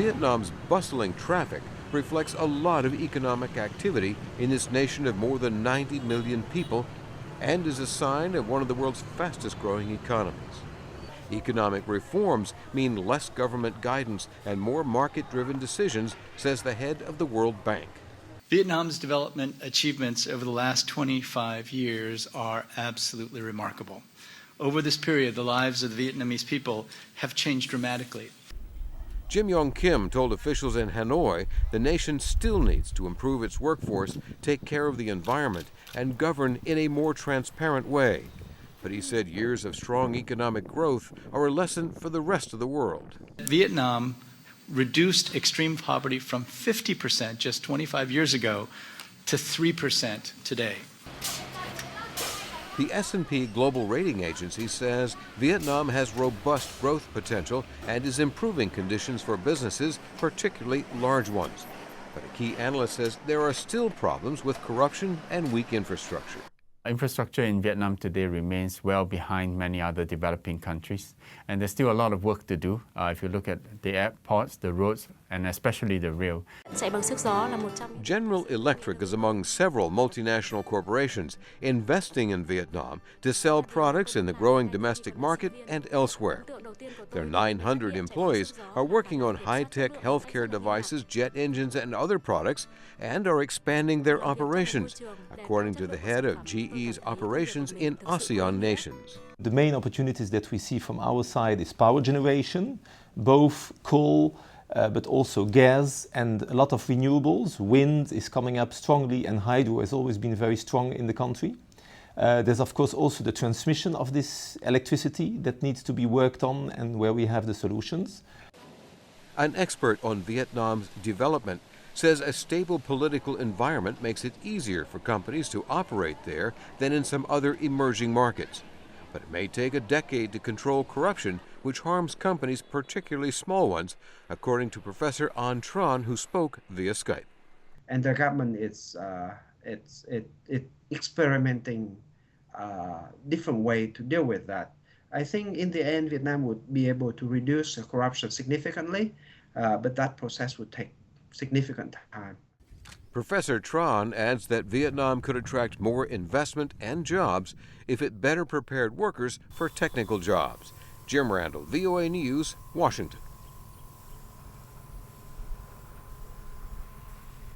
Vietnam's bustling traffic reflects a lot of economic activity in this nation of more than 90 million people and is a sign of one of the world's fastest-growing economies. Economic reforms mean less government guidance and more market-driven decisions, says the head of the World Bank. Vietnam's development achievements over the last 25 years are absolutely remarkable. Over this period, the lives of the Vietnamese people have changed dramatically. Jim Yong Kim told officials in Hanoi the nation still needs to improve its workforce, take care of the environment, and govern in a more transparent way. But he said years of strong economic growth are a lesson for the rest of the world. Vietnam reduced extreme poverty from 50% just 25 years ago to 3% today. The S&P Global Rating Agency says Vietnam has robust growth potential and is improving conditions for businesses, particularly large ones. But a key analyst says there are still problems with corruption and weak infrastructure. Infrastructure in Vietnam today remains well behind many other developing countries, and there's still a lot of work to do. If you look at the airports, the roads, and especially the rail. General Electric is among several multinational corporations investing in Vietnam to sell products in the growing domestic market and elsewhere. Their 900 employees are working on high-tech healthcare devices, jet engines, and other products, and are expanding their operations, according to the head of GE's operations in ASEAN nations. The main opportunities that we see from our side is power generation, both coal, but also gas and a lot of renewables. Wind is coming up strongly and hydro has always been very strong in the country. There's of course also the transmission of this electricity that needs to be worked on and where we have the solutions. An expert on Vietnam's development says a stable political environment makes it easier for companies to operate there than in some other emerging markets. But it may take a decade to control corruption, which harms companies, particularly small ones, according to Professor An Tran, who spoke via Skype. And the government is experimenting different way to deal with that. I think in the end, Vietnam would be able to reduce the corruption significantly, but that process would take significant time. Professor Tran adds that Vietnam could attract more investment and jobs if it better prepared workers for technical jobs. Jim Randle, VOA News, Washington.